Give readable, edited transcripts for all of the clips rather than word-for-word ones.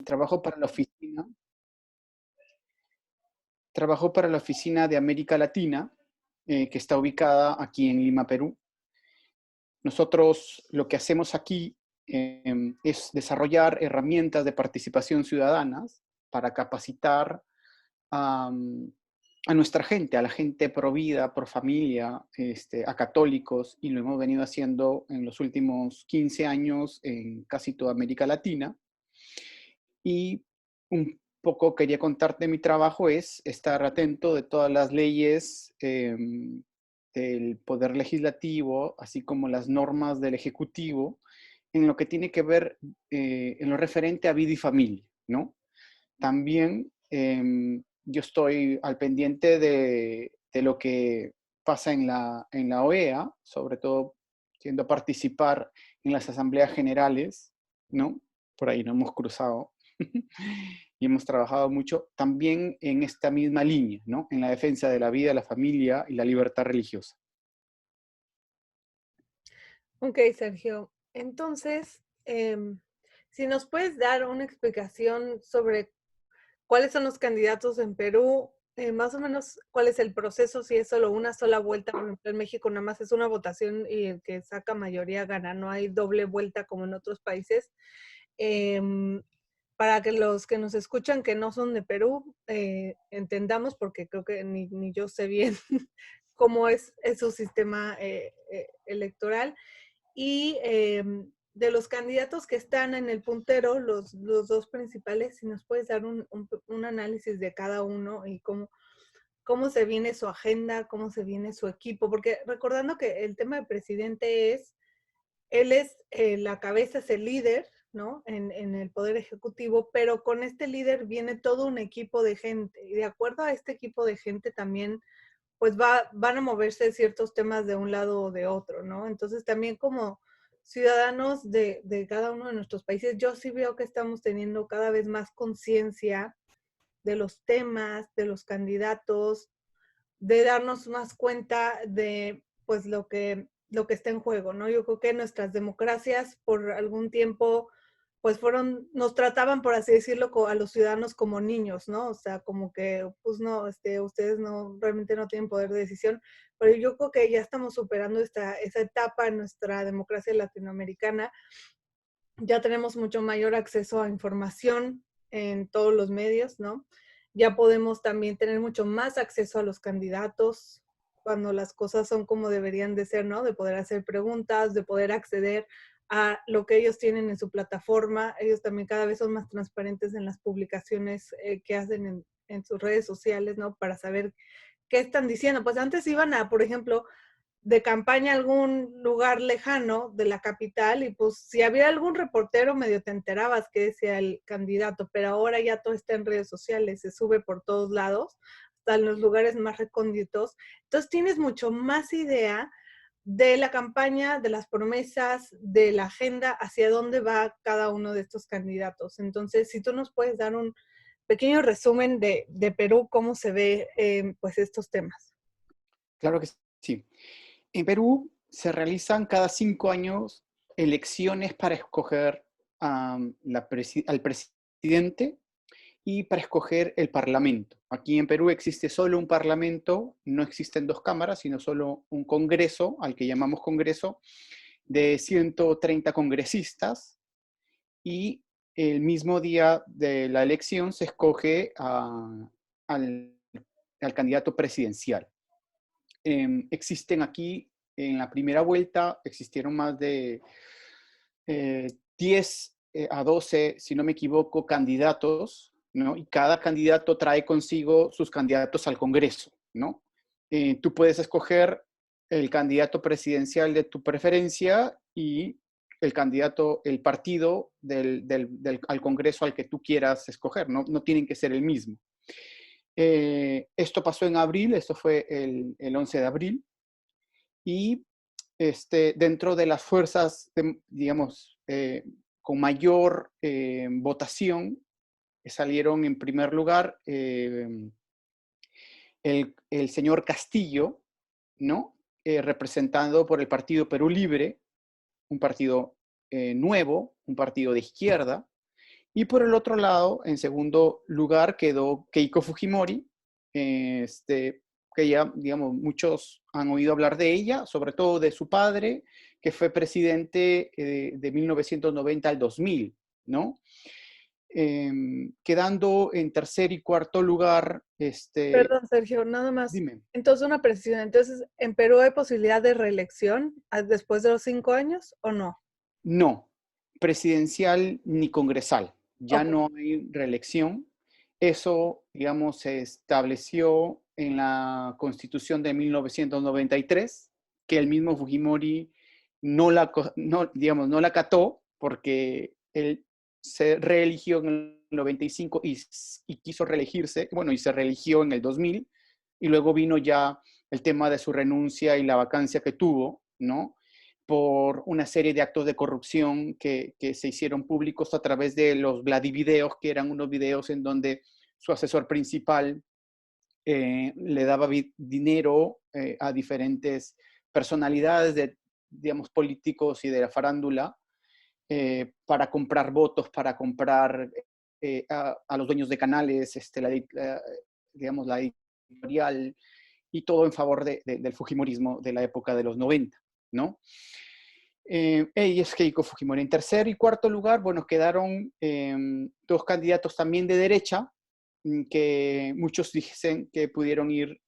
trabajo para la oficina, trabajo para la oficina de América Latina, que está ubicada aquí en Lima, Perú. Nosotros lo que hacemos aquí es desarrollar herramientas de participación ciudadanas para capacitar a, a nuestra gente, a la gente pro vida, pro familia, a católicos, y lo hemos venido haciendo en los últimos 15 años en casi toda América Latina. Y un poco quería contarte mi trabajo es estar atento de todas las leyes del Poder Legislativo, así como las normas del Ejecutivo, en lo que tiene que ver, en lo referente a vida y familia, ¿no? También yo estoy al pendiente de lo que pasa en la OEA, sobre todo tiendo a participar en las asambleas generales, ¿no? Por ahí nos hemos cruzado y hemos trabajado mucho también en esta misma línea, ¿no? En la defensa de la vida, la familia y la libertad religiosa. Ok, Sergio. Entonces, si nos puedes dar una explicación sobre cuáles son los candidatos en Perú, más o menos cuál es el proceso, si es solo una sola vuelta. Por ejemplo, en México nada más es una votación y el que saca mayoría gana, no hay doble vuelta como en otros países. Em, para que los que nos escuchan que no son de Perú entendamos, porque creo que ni yo sé bien cómo es su sistema electoral. Y de los candidatos que están en el puntero, los dos principales, si nos puedes dar un análisis de cada uno y cómo se viene su agenda, cómo se viene su equipo, porque recordando que el tema del presidente él es la cabeza, es el líder, ¿no? En el Poder Ejecutivo, pero con este líder viene todo un equipo de gente, y de acuerdo a este equipo de gente también, pues van a moverse ciertos temas de un lado o de otro, ¿no? Entonces también como ciudadanos de cada uno de nuestros países, yo sí veo que estamos teniendo cada vez más conciencia de los temas, de los candidatos, de darnos más cuenta de pues lo que está en juego, ¿no? Yo creo que nuestras democracias por algún tiempo pues nos trataban, por así decirlo, a los ciudadanos como niños, ¿no? O sea, como que, pues no, ustedes no, realmente no tienen poder de decisión, pero yo creo que ya estamos superando esa etapa en nuestra democracia latinoamericana. Ya tenemos mucho mayor acceso a información en todos los medios, ¿no? Ya podemos también tener mucho más acceso a los candidatos cuando las cosas son como deberían de ser, ¿no? De poder hacer preguntas, de poder acceder a lo que ellos tienen en su plataforma. Ellos también cada vez son más transparentes en las publicaciones que hacen en sus redes sociales, ¿no? Para saber qué están diciendo. Pues antes iban a, por ejemplo, de campaña a algún lugar lejano de la capital y pues si había algún reportero medio te enterabas que decía el candidato, pero ahora ya todo está en redes sociales, se sube por todos lados, hasta en los lugares más recónditos. Entonces tienes mucho más idea de la campaña, de las promesas, de la agenda, hacia dónde va cada uno de estos candidatos. Entonces, si tú nos puedes dar un pequeño resumen de Perú, cómo se ve pues estos temas. Claro que sí. En Perú se realizan cada 5 años elecciones para escoger al presidente y para escoger el parlamento. Aquí en Perú existe solo un parlamento, no existen dos cámaras, sino solo un congreso, al que llamamos congreso, de 130 congresistas, y el mismo día de la elección se escoge al, al candidato presidencial. Existen aquí, en la primera vuelta, existieron más de 10 a 12, si no me equivoco, candidatos, ¿no? Y cada candidato trae consigo sus candidatos al Congreso, ¿no? Tú puedes escoger el candidato presidencial de tu preferencia y el candidato, el partido al Congreso al que tú quieras escoger, ¿no? No tienen que ser el mismo. Esto pasó en abril, esto fue el 11 de abril, y dentro de las fuerzas, digamos, con mayor votación, salieron en primer lugar el señor Castillo, ¿no? Representado por el Partido Perú Libre, un partido nuevo, un partido de izquierda, Y por el otro lado, en segundo lugar, quedó Keiko Fujimori, que ya, digamos, muchos han oído hablar de ella, sobre todo de su padre, que fue presidente de 1990 al 2000, ¿no? Quedando en tercer y cuarto lugar, Perdón, Sergio, nada más. dime, Entonces, una precisión. Entonces, ¿en Perú hay posibilidad de reelección después de los 5 años o no? no, presidencial ni congresal, ya Ok. no hay reelección. Eso, digamos, se estableció en la Constitución de 1993, que el mismo Fujimori no la acató porque él se reeligió en el 95 y quiso reelegirse, bueno, y se reeligió en el 2000, y luego vino ya el tema de su renuncia y la vacancia que tuvo, ¿no? Por una serie de actos de corrupción que se hicieron públicos a través de los Vladivideos, que eran unos videos en donde su asesor principal le daba dinero a diferentes personalidades de, digamos, políticos y de la farándula para comprar votos, para comprar a los dueños de canales, digamos, la editorial, y todo en favor del Fujimorismo de la época de los 90, ¿no? Ella es Keiko Fujimori. En tercer y cuarto lugar, bueno, quedaron dos candidatos también de derecha, que muchos dicen que pudieron ir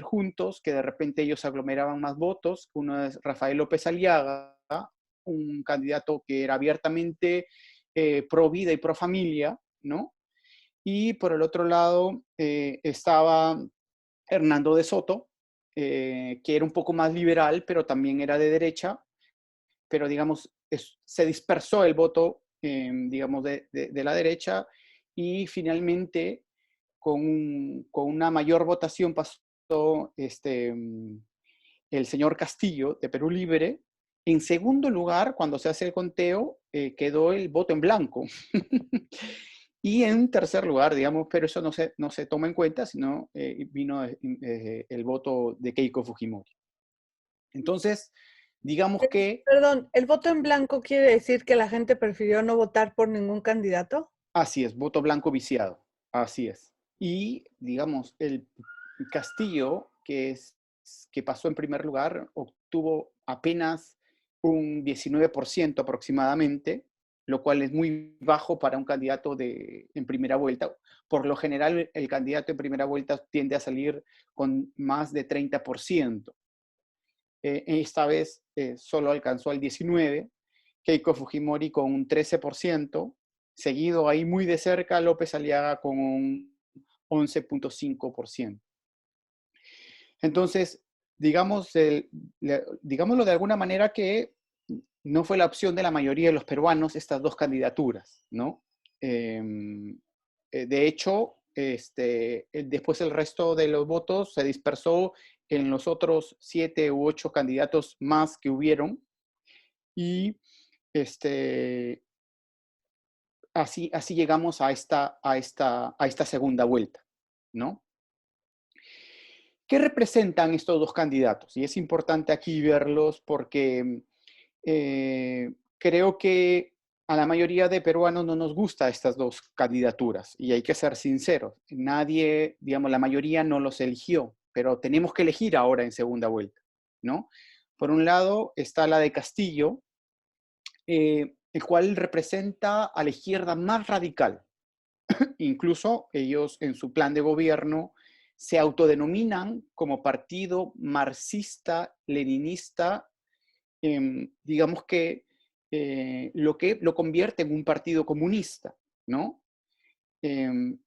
juntos, que de repente ellos aglomeraban más votos. Uno es Rafael López Aliaga, un candidato que era abiertamente pro vida y pro familia, ¿no? Y por el otro lado estaba Hernando de Soto, que era un poco más liberal, pero también era de derecha, pero digamos, se dispersó el voto, digamos, de la derecha, y finalmente con una mayor votación pasó el señor Castillo de Perú Libre. En segundo lugar, cuando se hace el conteo, quedó el voto en blanco. Y en tercer lugar, digamos, pero eso no se toma en cuenta, sino vino el voto de Keiko Fujimori. Entonces, digamos que Perdón, ¿el voto en blanco quiere decir que la gente prefirió no votar por ningún candidato? así es, voto blanco viciado, así es. Y, digamos, el Castillo, que pasó en primer lugar, obtuvo apenas un 19% aproximadamente, lo cual es muy bajo para un candidato en primera vuelta. Por lo general, el candidato en primera vuelta tiende a salir con más de 30%. Esta vez solo alcanzó el 19%, Keiko Fujimori con un 13%, seguido ahí muy de cerca López Aliaga con un 11,5%. Entonces, digámoslo de alguna manera que no fue la opción de la mayoría de los peruanos estas dos candidaturas, ¿no? De hecho, después el resto de los votos se dispersó en los otros 7 u 8 candidatos más que hubieron, y así llegamos a esta segunda vuelta, ¿no? ¿Qué representan estos dos candidatos? Y es importante aquí verlos porque creo que a la mayoría de peruanos no nos gustan estas dos candidaturas, y hay que ser sinceros. Nadie, digamos, la mayoría no los eligió, pero tenemos que elegir ahora en segunda vuelta, ¿no? Por un lado está la de Castillo, el cual representa a la izquierda más radical. Incluso ellos en su plan de gobierno se autodenominan como partido marxista-leninista, digamos que lo convierte en un partido comunista, ¿no? En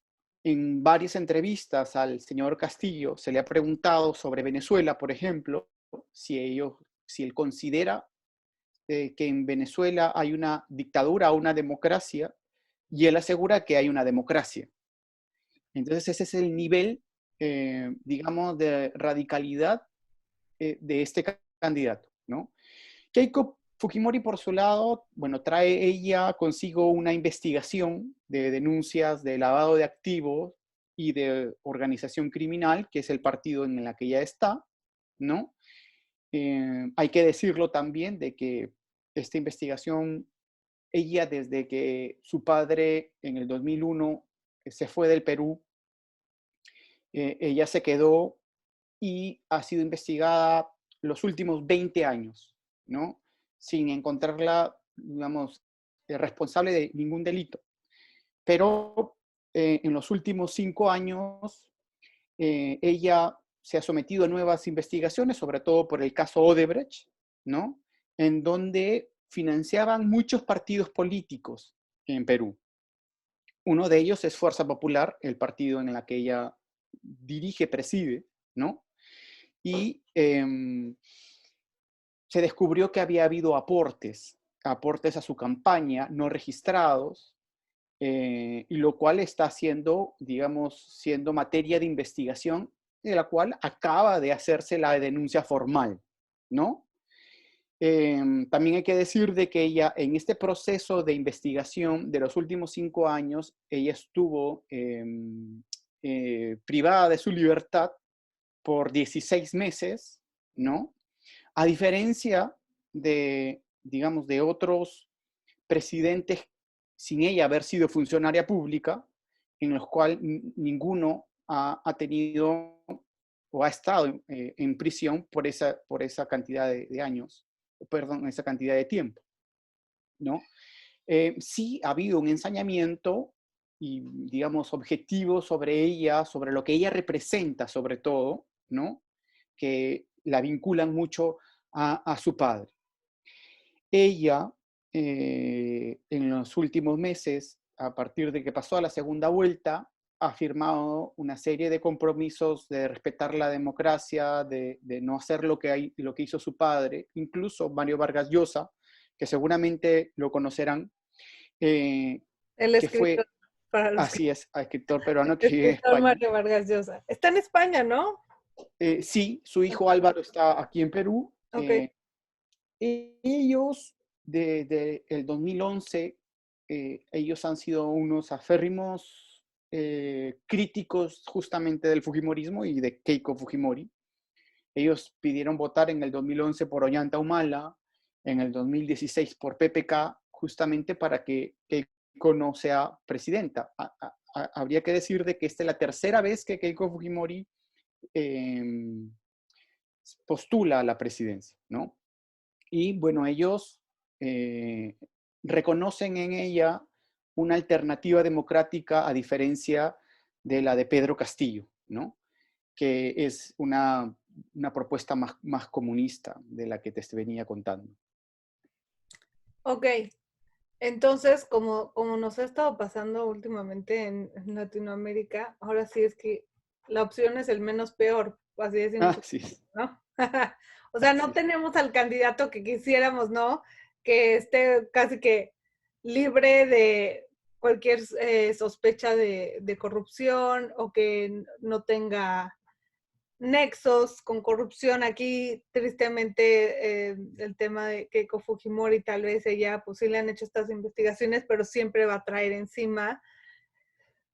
varias entrevistas al señor Castillo se le ha preguntado sobre Venezuela, por ejemplo, si él considera que en Venezuela hay una dictadura o una democracia, y él asegura que hay una democracia. Entonces ese es el nivel, digamos, de radicalidad de este candidato, ¿no? Keiko Fujimori, por su lado, bueno, trae ella consigo una investigación de denuncias de lavado de activos y de organización criminal, que es el partido en el que ella está, ¿no? Hay que decirlo también de que esta investigación ella desde que su padre en el 2001 se fue del Perú, ella se quedó y ha sido investigada los últimos 20 años, ¿no? Sin encontrarla, digamos, responsable de ningún delito. Pero en los últimos 5 años, ella se ha sometido a nuevas investigaciones, sobre todo por el caso Odebrecht, ¿no? En donde financiaban muchos partidos políticos en Perú. Uno de ellos es Fuerza Popular, el partido en el que ella dirige, preside, ¿no? Y se descubrió que había habido aportes a su campaña no registrados, y lo cual está siendo, digamos, siendo materia de investigación, de la cual acaba de hacerse la denuncia formal, ¿no? También hay que decir de que ella, en este proceso de investigación de los últimos 5 años, ella estuvo privada de su libertad por 16 meses, ¿no? A diferencia de, digamos, de otros presidentes sin ella haber sido funcionaria pública, en los cuales ninguno ha tenido o ha estado en prisión por esa cantidad de años, perdón, esa cantidad de tiempo, ¿no? Sí ha habido un ensañamiento y, digamos, objetivo sobre ella, sobre lo que ella representa sobre todo, ¿no? Que la vinculan mucho a su padre. Ella, en los últimos meses, a partir de que pasó a la segunda vuelta, ha firmado una serie de compromisos de respetar la democracia, de no hacer lo que hizo su padre, incluso Mario Vargas Llosa, que seguramente lo conocerán, El que escritor, fue, para los que... así es, escritor peruano que vive en Escritor España. Mario Vargas Llosa. Está en España, ¿no? Sí, su hijo Álvaro está aquí en Perú. Ok. Ellos, desde el 2011, ellos han sido unos aférrimos críticos justamente del Fujimorismo y de Keiko Fujimori. Ellos pidieron votar en el 2011 por Ollanta Humala, en el 2016 por PPK, justamente para que Keiko no sea presidenta. Habría que decir de que esta es la tercera vez que Keiko Fujimori postula a la presidencia, ¿no? Y bueno, ellos reconocen en ella una alternativa democrática a diferencia de la de Pedro Castillo, ¿no? Que es una propuesta más comunista de la que te venía contando. Ok. Entonces, como nos ha estado pasando últimamente en Latinoamérica, ahora sí es que la opción es el menos peor, así decimos, Así es, ¿no? O sea, así no es. tenemos al candidato que quisiéramos, ¿no? Que esté casi que libre de cualquier sospecha de corrupción o que no tenga nexos con corrupción. Aquí, tristemente, el tema de Keiko Fujimori, tal vez ella, pues sí le han hecho estas investigaciones, pero siempre va a traer encima,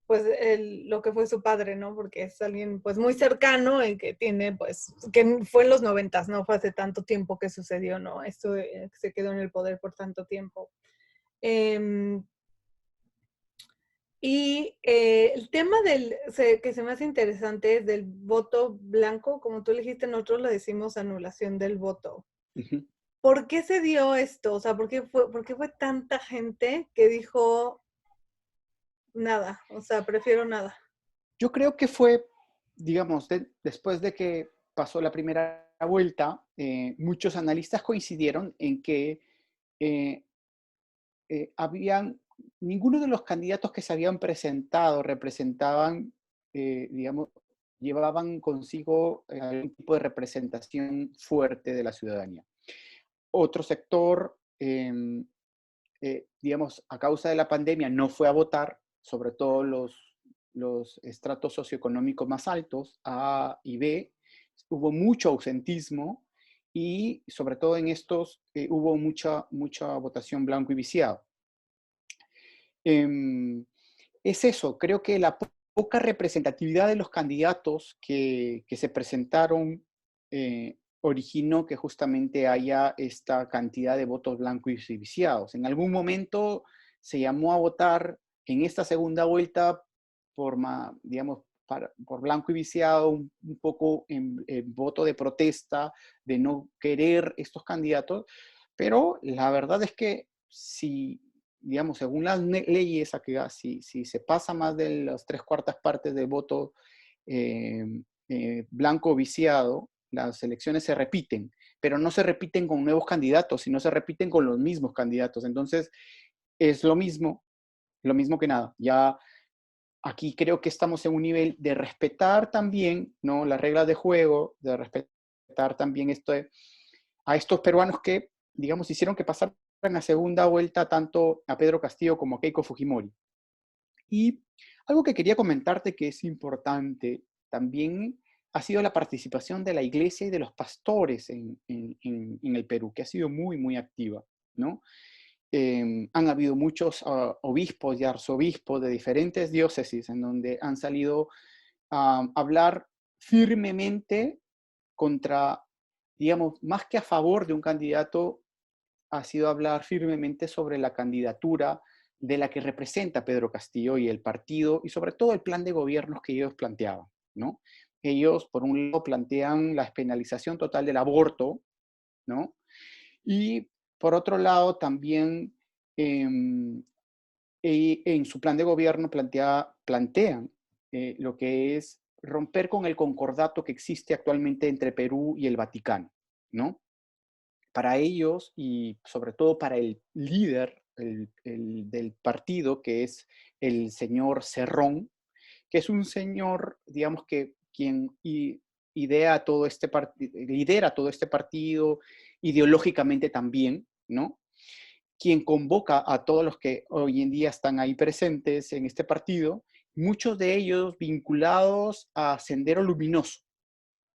pues, lo que fue su padre, ¿no? Porque es alguien, pues, muy cercano en que tiene, pues, que fue en los 90, no fue hace tanto tiempo que sucedió, ¿no? Esto se quedó en el poder por tanto tiempo. Eh, Y el tema que se me hace interesante es del voto blanco, como tú dijiste, nosotros le decimos anulación del voto. Ujú. ¿Por qué se dio esto? O sea, por qué fue tanta gente que dijo nada? O sea, prefiero nada. Yo creo que fue, digamos, después de que pasó la primera vuelta, muchos analistas coincidieron en que eh, ninguno de los candidatos que se habían presentado representaban, digamos, llevaban consigo algún tipo de representación fuerte de la ciudadanía. Otro sector, digamos, a causa de la pandemia no fue a votar, sobre todo los estratos socioeconómicos más altos, A y B, hubo mucho ausentismo y sobre todo en estos hubo mucha votación blanco y viciado. Em, es eso, creo que la poca representatividad de los candidatos que se presentaron originó que justamente haya esta cantidad de votos blancos y viciados. En algún momento se llamó a votar en esta segunda vuelta por, digamos, por blanco y viciado, un poco en voto de protesta, de no querer estos candidatos, pero la verdad es que si, digamos, según las leyes, si se pasa más de las 3/4 partes de voto eh, blanco viciado, las elecciones se repiten, pero no se repiten con nuevos candidatos, sino se repiten con los mismos candidatos. Entonces, es lo mismo que nada. Ya aquí creo que estamos en un nivel de respetar también, ¿no?, las reglas de juego, de respetar también a estos peruanos que, digamos, hicieron que pasaran a segunda vuelta tanto a Pedro Castillo como a Keiko Fujimori. Y algo que quería comentarte que es importante también ha sido la participación de la iglesia y de los pastores en el Perú, que ha sido muy, muy activa, ¿no? Han habido muchos obispos y arzobispos de diferentes diócesis en donde han salido a hablar firmemente contra, digamos, más que a favor de un candidato, ha sido hablar firmemente sobre la candidatura de la que representa Pedro Castillo y el partido, y sobre todo el plan de gobiernos que ellos planteaban, ¿no? Ellos, por un lado, plantean la despenalización total del aborto, ¿no? Y por otro lado, también en su plan de gobierno plantean lo que es romper con el concordato que existe actualmente entre Perú y el Vaticano, ¿no? Para ellos y sobre todo para el líder del partido, que es el señor Cerrón, que es un señor, digamos, que quien lidera todo este partido, ideológicamente también, ¿no? Quien convoca a todos los que hoy en día están ahí presentes en este partido, muchos de ellos vinculados a Sendero Luminoso,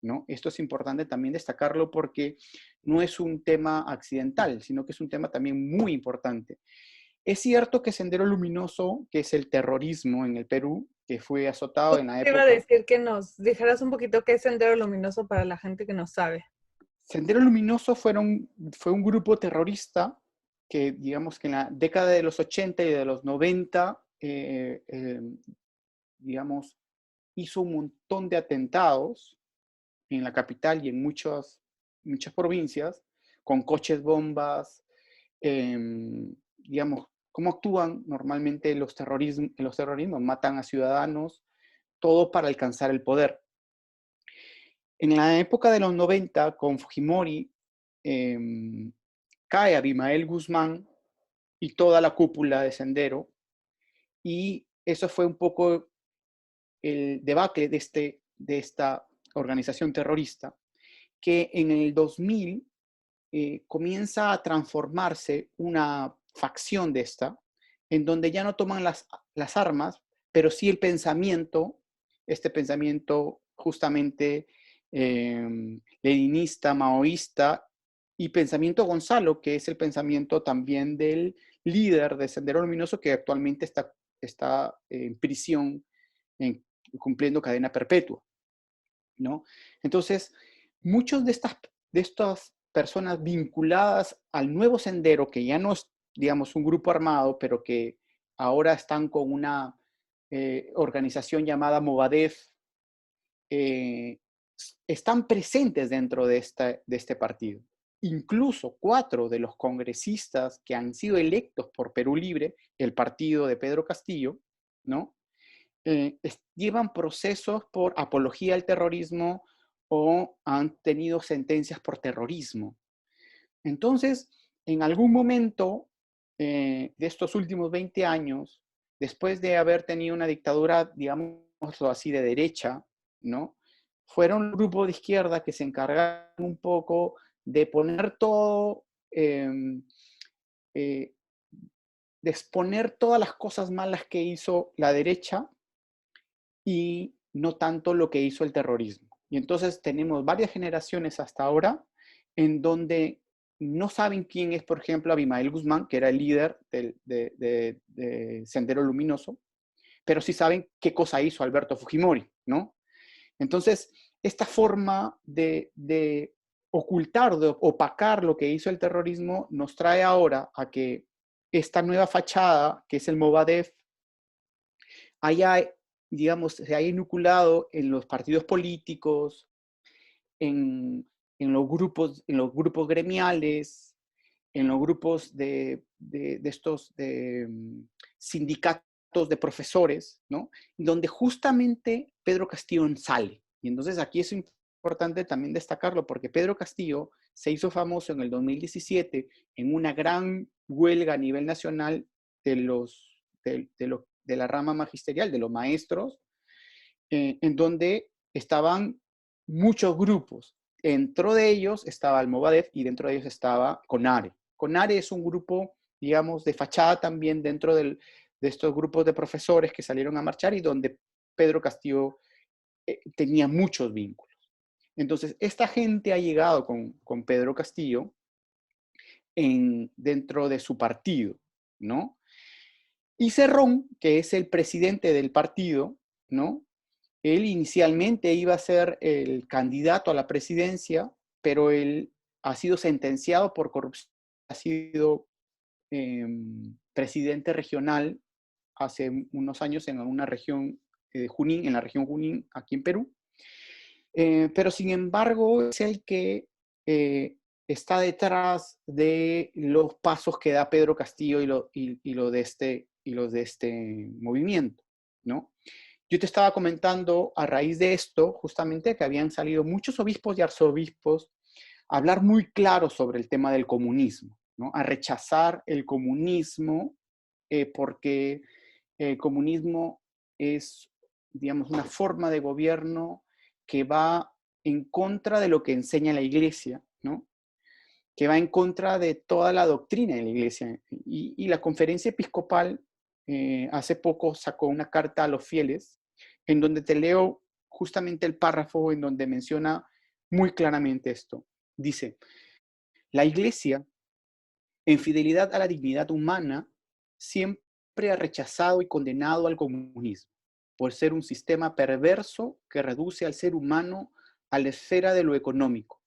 ¿no? Esto es importante también destacarlo porque no es un tema accidental, sino que es un tema también muy importante. Es cierto que Sendero Luminoso, que es el terrorismo en el Perú, que fue azotado en la Te iba a época. decir que nos dijeras un poquito qué es Sendero Luminoso para la gente que no sabe. Sendero Luminoso fue un grupo terrorista que, digamos, que en la década de los 80 y de los 90, digamos, hizo un montón de atentados en la capital y en muchas provincias, con coches bombas, digamos, cómo actúan normalmente los terrorismos, matan a ciudadanos, todo para alcanzar el poder. En la época de los 90, con Fujimori, cae Abimael Guzmán y toda la cúpula de Sendero, y eso fue un poco el debacle de esta organización terrorista, que en el 2000 comienza a transformarse una facción de esta, en donde ya no toman las armas, pero sí el pensamiento, este pensamiento justamente leninista, maoísta, y pensamiento Gonzalo, que es el pensamiento también del líder de Sendero Luminoso, que actualmente está en prisión, cumpliendo cadena perpetua, ¿no? Entonces, muchos de estas personas vinculadas al nuevo sendero, que ya no es, digamos, un grupo armado, pero que ahora están con una organización llamada Movadef, eh, están presentes dentro de este partido. Incluso 4 de los congresistas que han sido electos por Perú Libre, el partido de Pedro Castillo, ¿no? Llevan procesos por apología al terrorismo o han tenido sentencias por terrorismo. Entonces, en algún momento de estos últimos 20 años, después de haber tenido una dictadura, digámoslo así, de derecha, ¿no? Fueron un grupo de izquierda que se encargaron un poco de poner todo, de exponer todas las cosas malas que hizo la derecha y no tanto lo que hizo el terrorismo. Y entonces tenemos varias generaciones hasta ahora en donde no saben quién es, por ejemplo, Abimael Guzmán, que era el líder de Sendero Luminoso, pero sí saben qué cosa hizo Alberto Fujimori, ¿no? Entonces, esta forma de ocultar, de opacar lo que hizo el terrorismo, nos trae ahora a que esta nueva fachada, que es el Movadef, haya, digamos, se haya inoculado en los partidos políticos, en en los grupos gremiales, en los grupos de estos sindicatos de profesores, ¿no? Donde justamente Pedro Castillo sale. Y entonces aquí es importante también destacarlo porque Pedro Castillo se hizo famoso en el 2017 en una gran huelga a nivel nacional de la rama magisterial, de los maestros, en donde estaban muchos grupos. Dentro de ellos estaba el Movadef y dentro de ellos estaba CONARE. CONARE es un grupo, digamos, de fachada también dentro de estos grupos de profesores que salieron a marchar y donde Pedro Castillo tenía muchos vínculos. Entonces, esta gente ha llegado con Pedro Castillo dentro de su partido, ¿no? Y Cerrón, que es el presidente del partido, ¿no? Él inicialmente iba a ser el candidato a la presidencia, pero él ha sido sentenciado por corrupción, ha sido presidente regional hace unos años en una región Junín, en la región Junín, aquí en Perú. Pero sin embargo es el que está detrás de los pasos que da Pedro Castillo y lo de este movimiento, ¿no? Yo te estaba comentando a raíz de esto, justamente, que habían salido muchos obispos y arzobispos a hablar muy claro sobre el tema del comunismo, ¿no? A rechazar el comunismo porque el comunismo es, digamos, una forma de gobierno que va en contra de lo que enseña la Iglesia, ¿no? Que va en contra de toda la doctrina de la Iglesia. Y la conferencia episcopal hace poco sacó una carta a los fieles en donde te leo justamente el párrafo en donde menciona muy claramente esto. Dice, la Iglesia, en fidelidad a la dignidad humana, siempre ha rechazado y condenado al comunismo por ser un sistema perverso que reduce al ser humano a la esfera de lo económico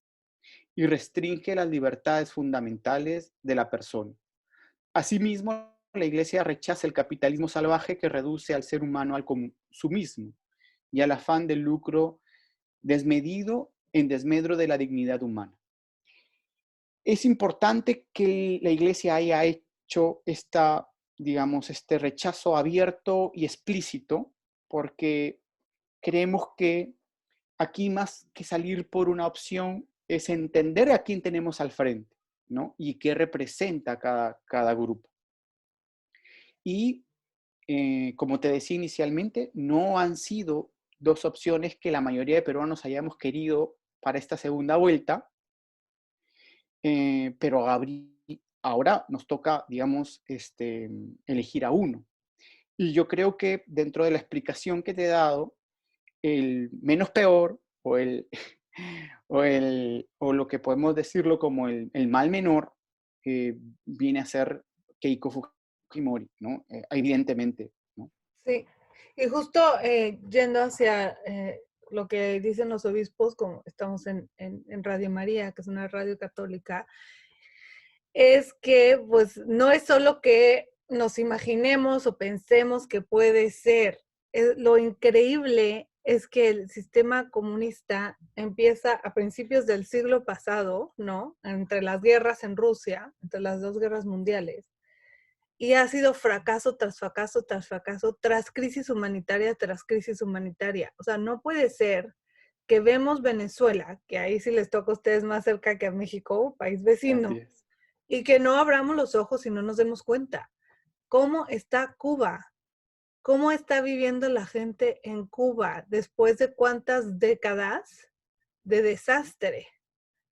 y restringe las libertades fundamentales de la persona. Asimismo, la Iglesia rechaza el capitalismo salvaje que reduce al ser humano al consumismo y al afán del lucro desmedido en desmedro de la dignidad humana. Es importante que la Iglesia haya hecho digamos, este rechazo abierto y explícito, porque creemos que aquí más que salir por una opción es entender a quién tenemos al frente, ¿no? Y qué representa cada grupo. Y como te decía inicialmente, no han sido dos opciones que la mayoría de peruanos hayamos querido para esta segunda vuelta, pero ahora nos toca, digamos, elegir a uno. Y yo creo que dentro de la explicación que te he dado, el menos peor o lo que podemos decirlo como el mal menor viene a ser Keiko Fujimori, ¿no? Evidentemente, ¿no? Sí, y justo yendo hacia lo que dicen los obispos, como estamos en Radio María, que es una radio católica, es que pues no es solo que nos imaginemos o pensemos que puede ser. Lo increíble es que el sistema comunista empieza a principios del siglo pasado, ¿no? Entre las guerras en Rusia, entre las dos guerras mundiales, y ha sido fracaso tras fracaso tras fracaso, tras crisis humanitaria tras crisis humanitaria. O sea, no puede ser que vemos Venezuela, que ahí sí les toca a ustedes más cerca que a México, país Así vecino, es. y que no abramos los ojos y no nos demos cuenta. ¿Cómo está Cuba? ¿Cómo está viviendo la gente en Cuba después de cuántas décadas de desastre?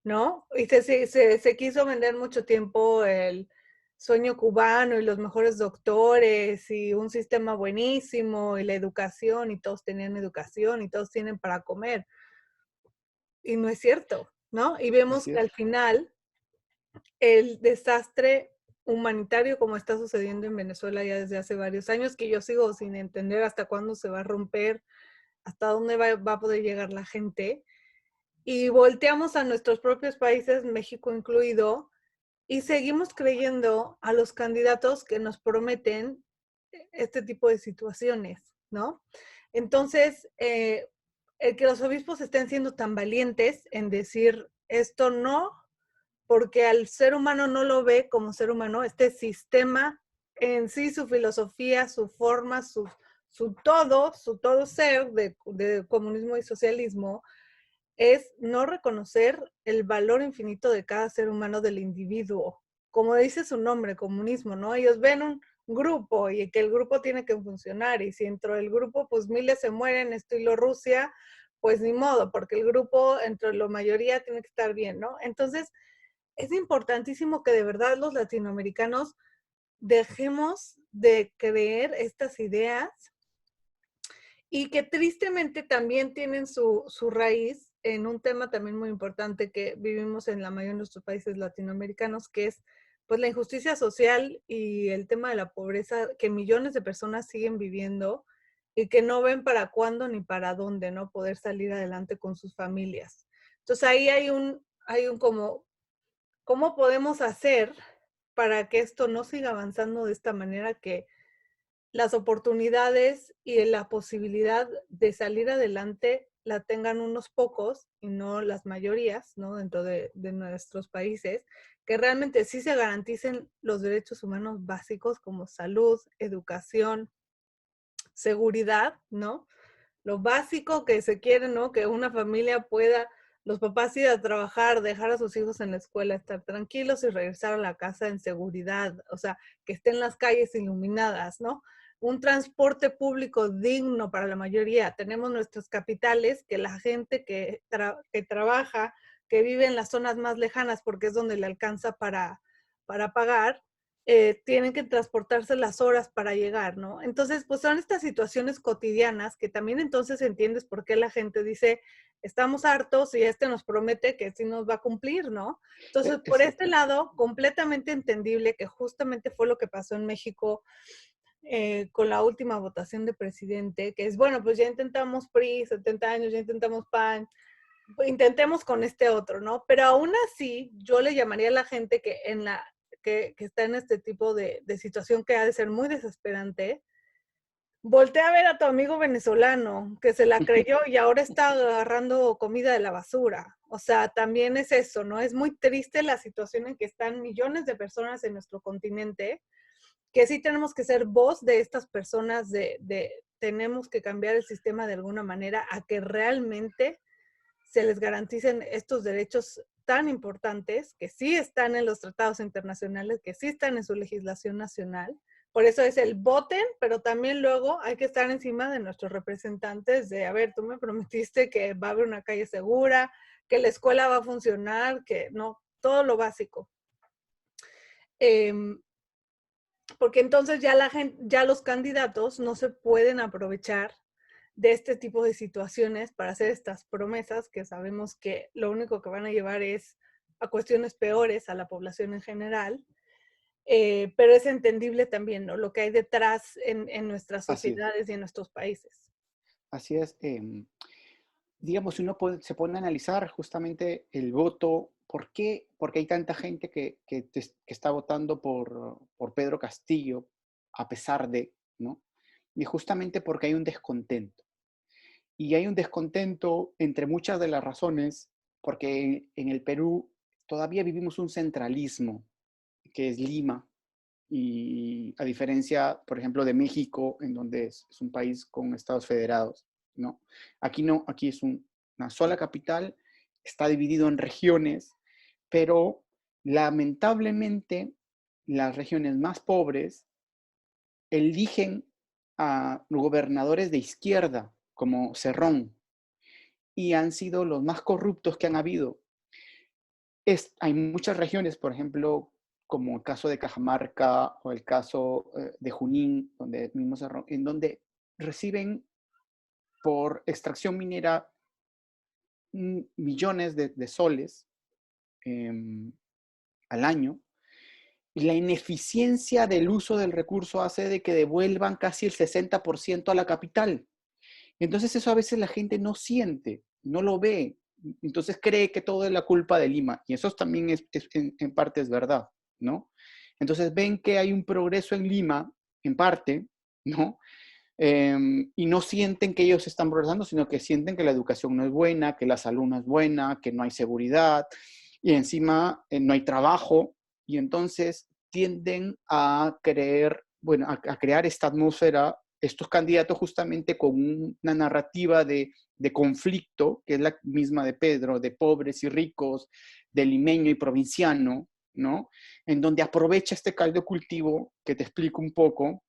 ¿No? Y se quiso vender mucho tiempo el sueño cubano y los mejores doctores y un sistema buenísimo y la educación y todos tenían educación y todos tienen para comer. Y no es cierto, ¿no? Y vemos Así que es. al final el desastre humanitario como está sucediendo en Venezuela ya desde hace varios años, que yo sigo sin entender hasta cuándo se va a romper, hasta dónde va a poder llegar la gente, y volteamos a nuestros propios países, México incluido, y seguimos creyendo a los candidatos que nos prometen este tipo de situaciones, ¿no? Entonces, el que los obispos estén siendo tan valientes en decir esto no, porque al ser humano no lo ve como ser humano, este sistema en sí, su filosofía, su forma, su todo ser de comunismo y socialismo, es no reconocer el valor infinito de cada ser humano del individuo. Como dice su nombre, comunismo, ¿no? Ellos ven un grupo y que el grupo tiene que funcionar y si dentro del grupo pues miles se mueren, estilo Rusia, pues ni modo, porque el grupo entre la mayoría tiene que estar bien, ¿no? Entonces, es importantísimo que de verdad los latinoamericanos dejemos de creer estas ideas y que tristemente también tienen su raíz en un tema también muy importante que vivimos en la mayoría de nuestros países latinoamericanos, que es pues la injusticia social y el tema de la pobreza que millones de personas siguen viviendo y que no ven para cuándo ni para dónde, ¿no? Poder salir adelante con sus familias. Entonces ahí hay un como, ¿cómo podemos hacer para que esto no siga avanzando de esta manera que las oportunidades y la posibilidad de salir adelante la tengan unos pocos y no las mayorías, ¿no? Dentro de nuestros países, que realmente sí se garanticen los derechos humanos básicos como salud, educación, seguridad, ¿no? Lo básico que se quiere, ¿no? Que una familia pueda, los papás ir a trabajar, dejar a sus hijos en la escuela, estar tranquilos y regresar a la casa en seguridad, o sea, que estén las calles iluminadas, ¿no? Un transporte público digno para la mayoría. Tenemos nuestras capitales que la gente que trabaja, que vive en las zonas más lejanas porque es donde le alcanza para pagar, tienen que transportarse las horas para llegar, ¿no? Entonces, pues son estas situaciones cotidianas que también entonces entiendes por qué la gente dice, estamos hartos y este nos promete que sí nos va a cumplir, ¿no? Entonces, por Es, este lado, completamente entendible que justamente fue lo que pasó en México con la última votación de presidente, que es, bueno, pues ya intentamos PRI, 70 años, ya intentamos PAN, intentemos con este otro, ¿no? Pero aún así, yo le llamaría a la gente que está en este tipo de situación que ha de ser muy desesperante, voltea a ver a tu amigo venezolano que se la creyó y ahora está agarrando comida de la basura. O sea, también es eso, ¿no? Es muy triste la situación en que están millones de personas en nuestro continente, que sí tenemos que ser voz de estas personas, tenemos que cambiar el sistema de alguna manera a que realmente se les garanticen estos derechos tan importantes que sí están en los tratados internacionales, que sí están en su legislación nacional. Por eso es el voten, pero también luego hay que estar encima de nuestros representantes de, a ver, tú me prometiste que va a haber una calle segura, que la escuela va a funcionar, que no, todo lo básico. Porque entonces ya la gente, ya los candidatos no se pueden aprovechar de este tipo de situaciones para hacer estas promesas que sabemos que lo único que van a llevar es a cuestiones peores a la población en general, pero es entendible también, ¿no? Lo que hay detrás en nuestras así es. sociedades y en nuestros países. Así es. Digamos, si uno se pone a analizar justamente el voto, ¿por qué? Porque hay tanta gente que está votando por Pedro Castillo, a pesar de, ¿no? Y justamente porque hay un descontento. Y hay un descontento entre muchas de las razones, porque en el Perú todavía vivimos un centralismo, que es Lima, y a diferencia, por ejemplo, de México, en donde es un país con estados federados, ¿no? Aquí no, aquí es una sola capital, está dividido en regiones, pero lamentablemente las regiones más pobres eligen a gobernadores de izquierda, como Cerrón, y han sido los más corruptos que han habido. Hay muchas regiones, por ejemplo, como el caso de Cajamarca o el caso de Junín, donde mismo en donde reciben por extracción minera millones de soles eh, al año, y la ineficiencia del uso del recurso hace de que devuelvan casi el 60% a la capital. Entonces eso a veces la gente no siente, no lo ve, entonces cree que todo es la culpa de Lima, y eso también en parte es verdad, ¿no? Entonces ven que hay un progreso en Lima, en parte, ¿no? Y no sienten que ellos están progresando, sino que sienten que la educación no es buena, que la salud no es buena, que no hay seguridad, y encima no hay trabajo, y entonces tienden a creer, bueno, a crear esta atmósfera, estos candidatos justamente con una narrativa de conflicto, que es la misma de Pedro, de pobres y ricos, de limeño y provinciano, ¿no? En donde aprovecha este caldo de cultivo, que te explico un poco,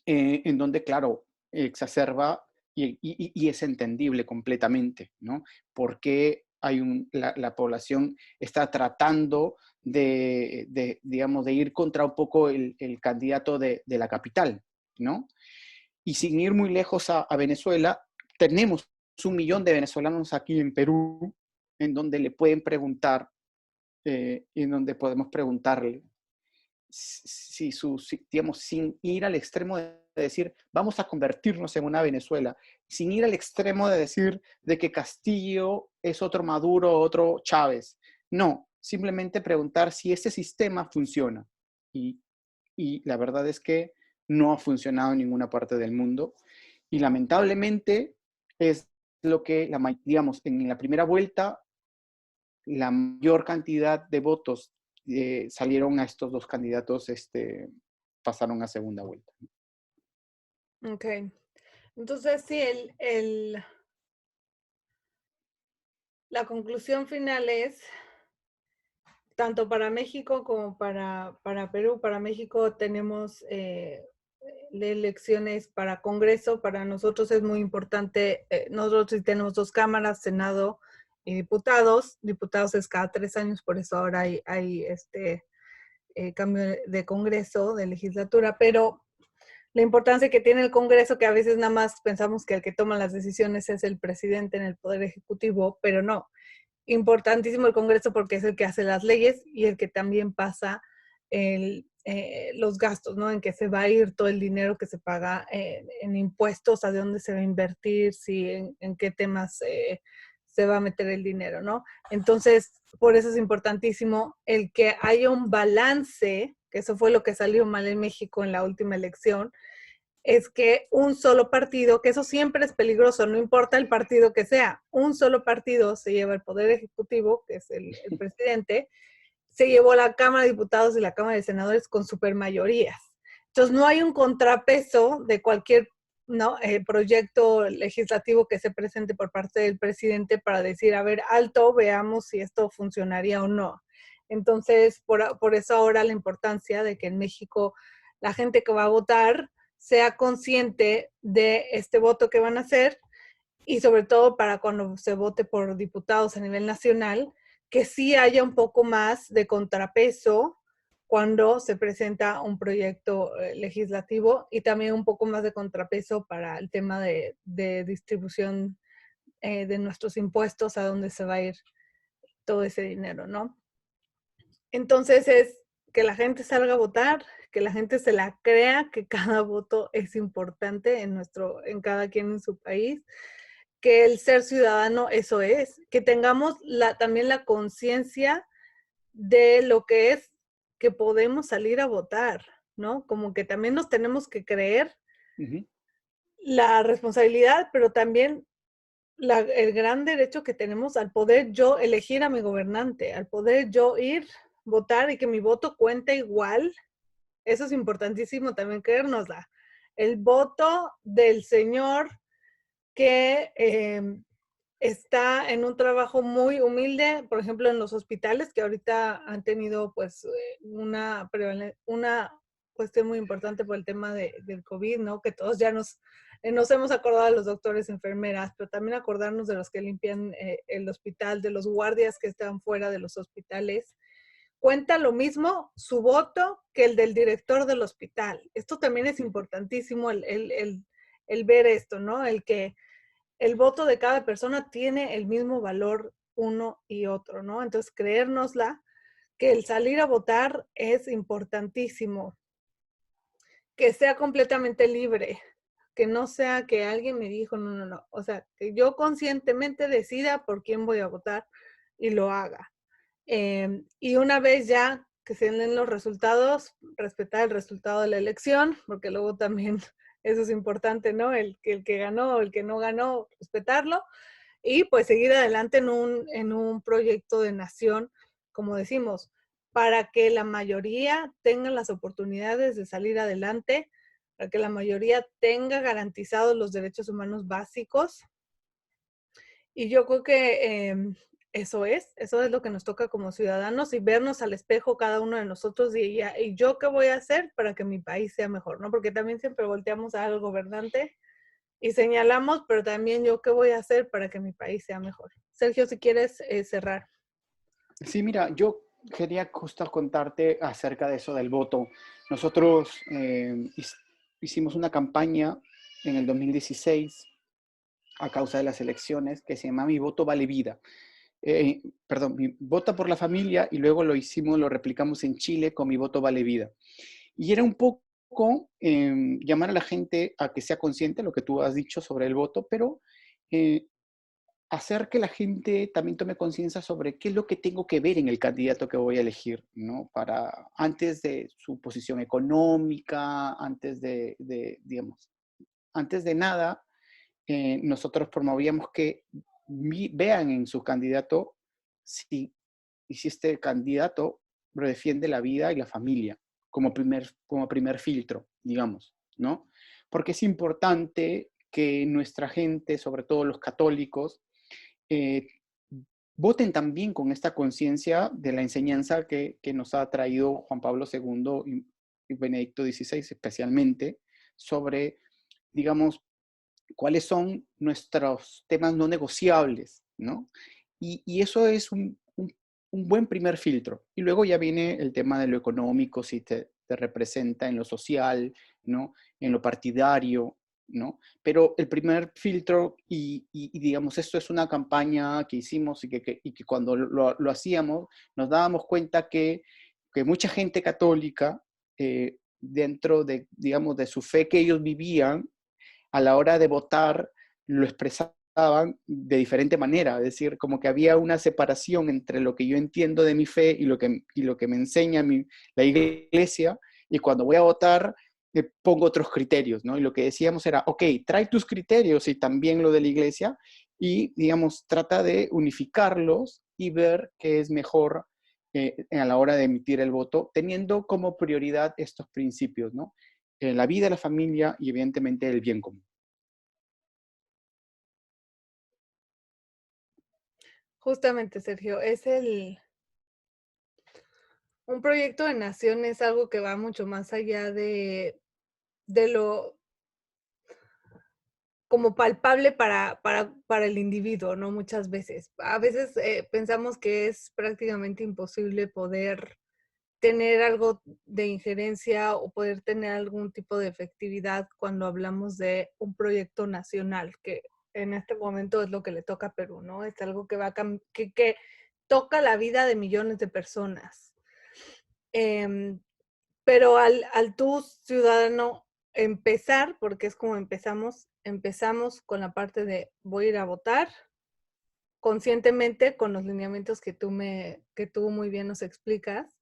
en donde, claro, exacerba y es entendible completamente, ¿no? Porque la población está tratando digamos, de ir contra un poco el candidato de la capital, ¿no? Y sin ir muy lejos a Venezuela, tenemos 1 millón de venezolanos aquí en Perú, en donde le pueden preguntar, en donde podemos preguntarle digamos, sin ir al extremo de decir, vamos a convertirnos en una Venezuela, sin ir al extremo de decir de que Castillo es otro Maduro, otro Chávez. No, simplemente preguntar si ese sistema funciona. Y, y la verdad es que no ha funcionado en ninguna parte del mundo. Y lamentablemente es lo que, digamos, en la primera vuelta, la mayor cantidad de votos salieron a estos dos candidatos, pasaron a segunda vuelta. Ok. Entonces, sí, la conclusión final es, tanto para México como para Perú, para México tenemos elecciones para Congreso, para nosotros es muy importante, nosotros sí tenemos 2 cámaras, Senado y diputados. Diputados es cada 3 años, por eso ahora hay cambio de Congreso, de legislatura, pero la importancia que tiene el Congreso, que a veces nada más pensamos que el que toma las decisiones es el presidente en el Poder Ejecutivo, pero no. Importantísimo el Congreso porque es el que hace las leyes y el que también pasa los gastos, ¿no? En que se va a ir todo el dinero que se paga en impuestos, a de dónde se va a invertir, si en qué temas se va a meter el dinero, ¿no? Entonces, por eso es importantísimo el que haya un balance, que eso fue lo que salió mal en México en la última elección, es que un solo partido, que eso siempre es peligroso, no importa el partido que sea, un solo partido se lleva el poder ejecutivo, que es el presidente, se llevó la Cámara de Diputados y la Cámara de Senadores con supermayorías. Entonces no hay un contrapeso de cualquier, ¿no? Proyecto legislativo que se presente por parte del presidente para decir, a ver, alto, veamos si esto funcionaría o no. Entonces, por eso ahora la importancia de que en México la gente que va a votar sea consciente de este voto que van a hacer y sobre todo para cuando se vote por diputados a nivel nacional, que sí haya un poco más de contrapeso cuando se presenta un proyecto legislativo y también un poco más de contrapeso para el tema de distribución de nuestros impuestos, a dónde se va a ir todo ese dinero, ¿no? Entonces es que la gente salga a votar, que la gente se la crea que cada voto es importante en cada quien en su país, que el ser ciudadano eso es, que tengamos también la conciencia de lo que es que podemos salir a votar, ¿no? Como que también nos tenemos que creer la responsabilidad, pero también el gran derecho que tenemos al poder yo elegir a mi gobernante, al poder yo ir, votar y que mi voto cuente igual. Eso es importantísimo también creérnosla. El voto del señor que está en un trabajo muy humilde, por ejemplo, en los hospitales, que ahorita han tenido pues una cuestión muy importante por el tema del COVID, ¿no? Que todos ya nos hemos acordado de los doctores, enfermeras, pero también acordarnos de los que limpian el hospital, de los guardias que están fuera de los hospitales. Cuenta lo mismo su voto que el del director del hospital. Esto también es importantísimo, el ver esto, ¿no? El que el voto de cada persona tiene el mismo valor uno y otro, ¿no? Entonces, creérnosla, que el salir a votar es importantísimo, que sea completamente libre, que no sea que alguien me dijo, no, no, no. O sea, que yo conscientemente decida por quién voy a votar y lo haga. Y una vez ya que se den los resultados, respetar el resultado de la elección, porque luego también eso es importante, ¿no? El que ganó o el que no ganó, respetarlo, y pues seguir adelante en un proyecto de nación, como decimos, para que la mayoría tenga las oportunidades de salir adelante, para que la mayoría tenga garantizados los derechos humanos básicos. Y yo creo que eso es lo que nos toca como ciudadanos y vernos al espejo cada uno de nosotros y yo qué voy a hacer para que mi país sea mejor, ¿no? Porque también siempre volteamos al gobernante y señalamos, pero también yo qué voy a hacer para que mi país sea mejor. Sergio, si quieres cerrar. Sí, mira, yo quería justo contarte acerca de eso del voto. Nosotros hicimos una campaña en el 2016 a causa de las elecciones que se llama Mi voto vale vida. Perdón, Vota por la familia, y luego lo replicamos en Chile con Mi voto vale vida. Y era un poco llamar a la gente a que sea consciente de lo que tú has dicho sobre el voto, pero eh, hacer que la gente también tome conciencia sobre qué es lo que tengo que ver en el candidato que voy a elegir, ¿no? Antes de su posición económica, digamos, antes de nada, nosotros promovíamos que vean en su candidato si este candidato defiende la vida y la familia como primer filtro, digamos, ¿no? Porque es importante que nuestra gente, sobre todo los católicos, eh, voten también con esta conciencia de la enseñanza que nos ha traído Juan Pablo II y Benedicto XVI especialmente, sobre, digamos, cuáles son nuestros temas no negociables, ¿no? Y eso es un buen primer filtro. Y luego ya viene el tema de lo económico, si te representa en lo social, ¿no? En lo partidario, ¿no? Pero el primer filtro, digamos, esto es una campaña que hicimos y que cuando lo hacíamos, nos dábamos cuenta que mucha gente católica, dentro de, digamos, de su fe que ellos vivían, a la hora de votar lo expresaban de diferente manera, es decir, como que había una separación entre lo que yo entiendo de mi fe y lo que me enseña la iglesia, y cuando voy a votar pongo otros criterios, ¿no? Y lo que decíamos era, ok, trae tus criterios y también lo de la iglesia, y, digamos, trata de unificarlos y ver qué es mejor a la hora de emitir el voto, teniendo como prioridad estos principios, ¿no? La vida, la familia y evidentemente el bien común. Justamente, Sergio, un proyecto de nación es algo que va mucho más allá de lo como palpable para el individuo, ¿no? Muchas veces. A veces pensamos que es prácticamente imposible poder tener algo de injerencia o poder tener algún tipo de efectividad cuando hablamos de un proyecto nacional, que en este momento es lo que le toca a Perú, ¿no? Es algo que que toca la vida de millones de personas. Em, pero al tú, ciudadano, empezar, porque es como empezamos con la parte de voy a ir a votar conscientemente con los lineamientos que tú muy bien nos explicas.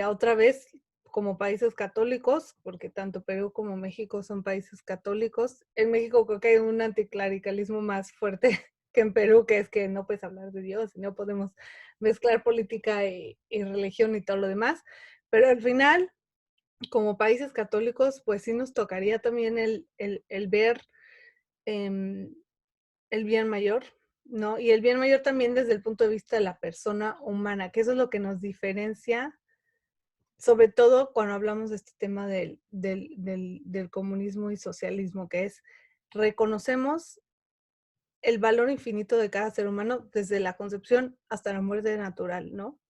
Otra vez, como países católicos, porque tanto Perú como México son países católicos. En México creo que hay un anticlericalismo más fuerte que en Perú, que es que no puedes hablar de Dios y no podemos mezclar política y religión y todo lo demás. Pero al final, como países católicos, pues sí nos tocaría también el ver em, el bien mayor, ¿no? Y el bien mayor también desde el punto de vista de la persona humana, que eso es lo que nos diferencia, sobre todo cuando hablamos de este tema del comunismo y socialismo, que es reconocemos el valor infinito de cada ser humano desde la concepción hasta la muerte natural, ¿no?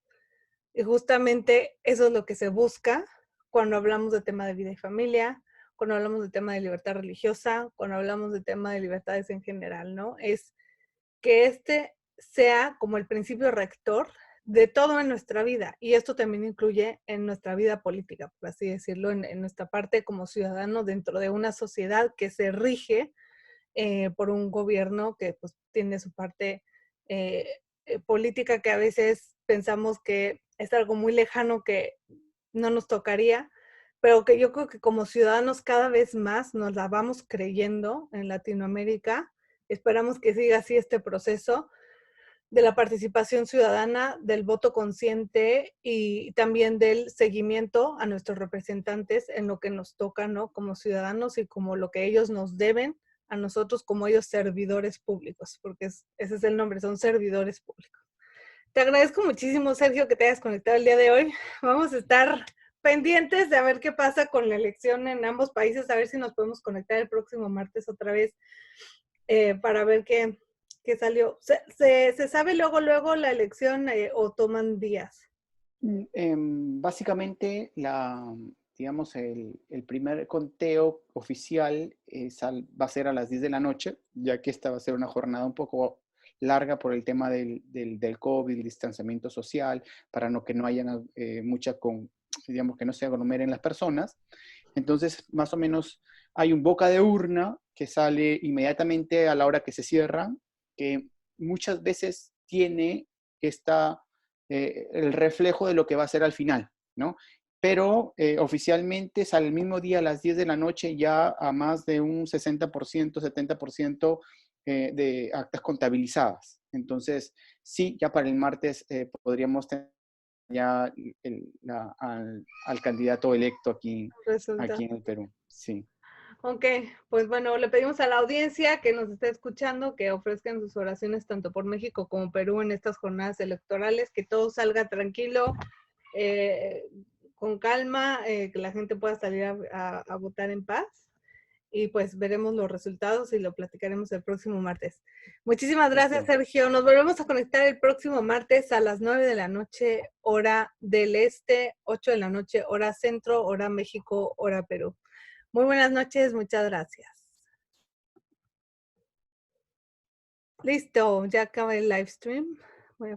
Y justamente eso es lo que se busca cuando hablamos de tema de vida y familia, cuando hablamos de tema de libertad religiosa, cuando hablamos de tema de libertades en general, ¿no? Es que este sea como el principio rector de todo en nuestra vida. Y esto también incluye en nuestra vida política, por así decirlo, en nuestra parte como ciudadano dentro de una sociedad que se rige por un gobierno que pues tiene su parte política que a veces pensamos que es algo muy lejano que no nos tocaría, pero que yo creo que como ciudadanos cada vez más nos la vamos creyendo en Latinoamérica. Esperamos que siga así este proceso de la participación ciudadana, del voto consciente y también del seguimiento a nuestros representantes en lo que nos toca, ¿no? Como ciudadanos y como lo que ellos nos deben a nosotros como ellos servidores públicos, porque ese es el nombre, son servidores públicos. Te agradezco muchísimo, Sergio, que te hayas conectado el día de hoy. Vamos a estar pendientes de a ver qué pasa con la elección en ambos países, a ver si nos podemos conectar el próximo martes otra vez para ver qué salió. ¿Se sabe luego la elección o toman días? Básicamente, digamos, el primer conteo oficial va a ser a las 10 de la noche, ya que esta va a ser una jornada un poco larga por el tema del COVID, el distanciamiento social, para que no haya digamos, que no se aglomeren las personas. Entonces, más o menos, hay un boca de urna que sale inmediatamente a la hora que se cierra, que muchas veces tiene el reflejo de lo que va a ser al final, ¿no? Pero oficialmente sale el mismo día a las 10 de la noche ya a más de un 60%, 70% de actas contabilizadas. Entonces, sí, ya para el martes podríamos tener ya al candidato electo aquí en el Perú. Sí. Ok, pues bueno, le pedimos a la audiencia que nos esté escuchando que ofrezcan sus oraciones tanto por México como Perú en estas jornadas electorales, que todo salga tranquilo, con calma, que la gente pueda salir a votar en paz y pues veremos los resultados y lo platicaremos el próximo martes. Muchísimas gracias, Sergio. Nos volvemos a conectar el próximo martes a las 9 de la noche, hora del este, 8 de la noche, hora centro, hora México, hora Perú. Muy buenas noches, muchas gracias. Listo, ya acaba el live stream. Voy a